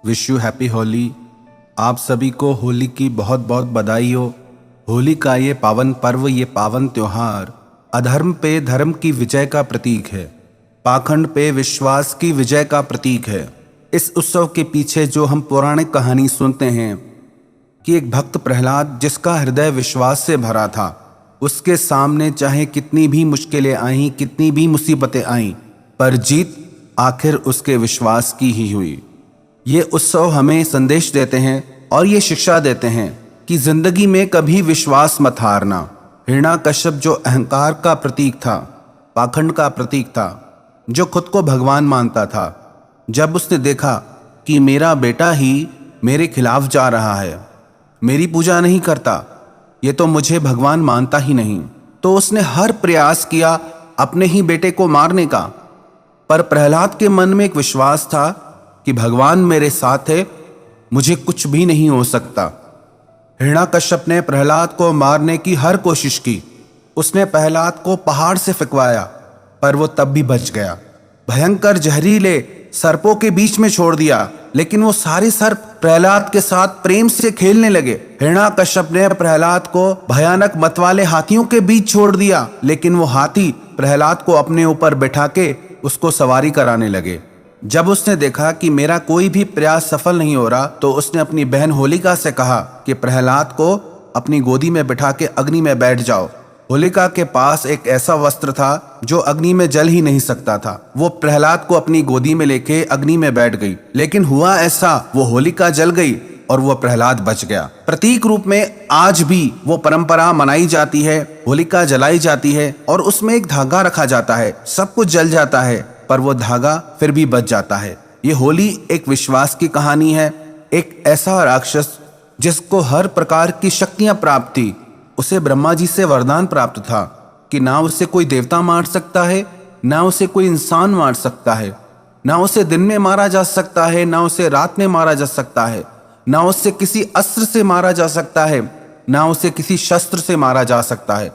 Wish you happy Holi. आप सभी को होली की बहुत बहुत बधाई हो। होली का ये पावन पर्व, ये पावन त्योहार अधर्म पे धर्म की विजय का प्रतीक है, पाखंड पे विश्वास की विजय का प्रतीक है। इस उत्सव के पीछे जो हम पौराणिक कहानी सुनते हैं कि एक भक्त प्रहलाद जिसका हृदय विश्वास से भरा था, उसके सामने चाहे कितनी भी मुश्किलें आईं, कितनी भी मुसीबतें आईं, पर जीत आखिर उसके विश्वास की ही हुई। ये उत्सव हमें संदेश देते हैं और ये शिक्षा देते हैं कि जिंदगी में कभी विश्वास मत हारना। हिरण्याकश्यप जो अहंकार का प्रतीक था, पाखंड का प्रतीक था, जो खुद को भगवान मानता था, जब उसने देखा कि मेरा बेटा ही मेरे खिलाफ जा रहा है, मेरी पूजा नहीं करता, ये तो मुझे भगवान मानता ही नहीं, तो उसने हर प्रयास किया अपने ही बेटे को मारने का। पर प्रहलाद के मन में एक विश्वास था कि भगवान मेरे साथ है, मुझे कुछ भी नहीं हो सकता। हिरण्याकश्यप ने प्रहलाद को मारने की हर कोशिश की। उसने प्रहलाद को पहाड़ से फेंकवाया, पर वो तब भी बच गया। भयंकर जहरीले सर्पों के बीच में छोड़ दिया, लेकिन वो सारे सर्प प्रहलाद के साथ प्रेम से खेलने लगे। हिरण्याकश्यप ने प्रहलाद को भयानक मतवाले हाथियों के बीच छोड़ दिया, लेकिन वो हाथी प्रहलाद को अपने ऊपर बैठा के उसको सवारी कराने लगे। जब उसने देखा कि मेरा कोई भी प्रयास सफल नहीं हो रहा, तो उसने अपनी बहन होलिका से कहा कि प्रहलाद को अपनी गोदी में बिठा के अग्नि में बैठ जाओ। होलिका के पास एक ऐसा वस्त्र था जो अग्नि में जल ही नहीं सकता था। वो प्रहलाद को अपनी गोदी में लेके अग्नि में बैठ गई, लेकिन हुआ ऐसा, वो होलिका जल गई और वो प्रहलाद बच गया। प्रतीक रूप में आज भी वो परंपरा मनाई जाती है, होलिका जलाई जाती है और उसमें एक धागा रखा जाता है। सब कुछ जल जाता है, पर वो धागा फिर भी बच जाता है। ये होली एक विश्वास की कहानी है। एक ऐसा राक्षस जिसको हर प्रकार की शक्तियां प्राप्त थी, उसे ब्रह्मा जी से वरदान प्राप्त था कि ना उसे कोई देवता मार सकता है, ना उसे कोई इंसान मार सकता है, ना उसे दिन में मारा जा सकता है, ना उसे रात में मारा जा सकता है, ना उसे किसी अस्त्र से मारा जा सकता है, ना उसे किसी शस्त्र से मारा जा सकता है,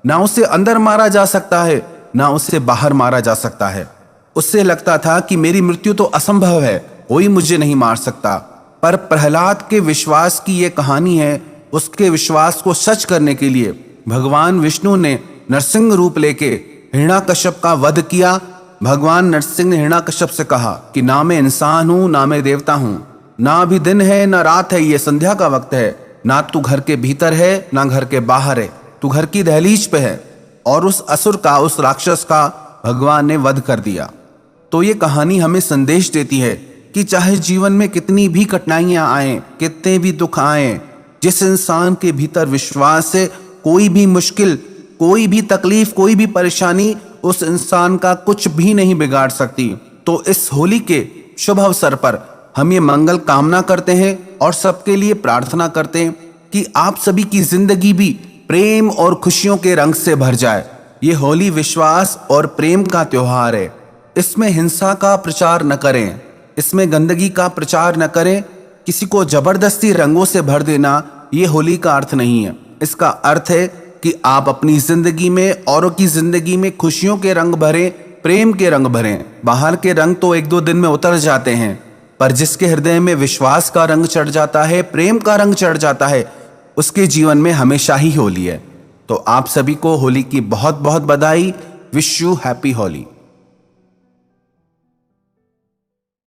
ना उसे अंदर मारा जा सकता है, ना उसे बाहर मारा जा सकता है। उससे लगता था कि मेरी मृत्यु तो असंभव है, कोई मुझे नहीं मार सकता। पर प्रहलाद के विश्वास की ये कहानी है। उसके विश्वास को सच करने के लिए भगवान विष्णु ने नरसिंह रूप लेके हिरण्याकश्यप का वध किया। भगवान नरसिंह ने हिरण्याकश्यप से कहा कि ना मैं इंसान हूं, ना मैं देवता हूं, ना अभी दिन है ना रात है, ये संध्या का वक्त है, ना तू घर के भीतर है ना घर के बाहर है, तू घर की दहलीज पे है। और उस असुर का, उस राक्षस का भगवान ने वध कर दिया। तो ये कहानी हमें संदेश देती है कि चाहे जीवन में कितनी भी कठिनाइयां आए, कितने भी दुख आए, जिस इंसान के भीतर विश्वास है, कोई भी मुश्किल, कोई भी तकलीफ, कोई भी परेशानी उस इंसान का कुछ भी नहीं बिगाड़ सकती। तो इस होली के शुभ अवसर पर हम ये मंगल कामना करते हैं और सबके लिए प्रार्थना करते हैं कि आप सभी की जिंदगी भी प्रेम और खुशियों के रंग से भर जाए। ये होली विश्वास और प्रेम का त्योहार है। इसमें हिंसा का प्रचार न करें, इसमें गंदगी का प्रचार न करें, किसी को जबरदस्ती रंगों से भर देना ये होली का अर्थ नहीं है। इसका अर्थ है कि आप अपनी जिंदगी में, औरों की जिंदगी में खुशियों के रंग भरें, प्रेम के रंग भरें। बाहर के रंग तो एक दो दिन में उतर जाते हैं, पर जिसके हृदय में विश्वास का रंग चढ़ जाता है, प्रेम का रंग चढ़ जाता है, उसके जीवन में हमेशा ही होली है। तो आप सभी को होली की बहुत बहुत बधाई। Wish you happy Holi.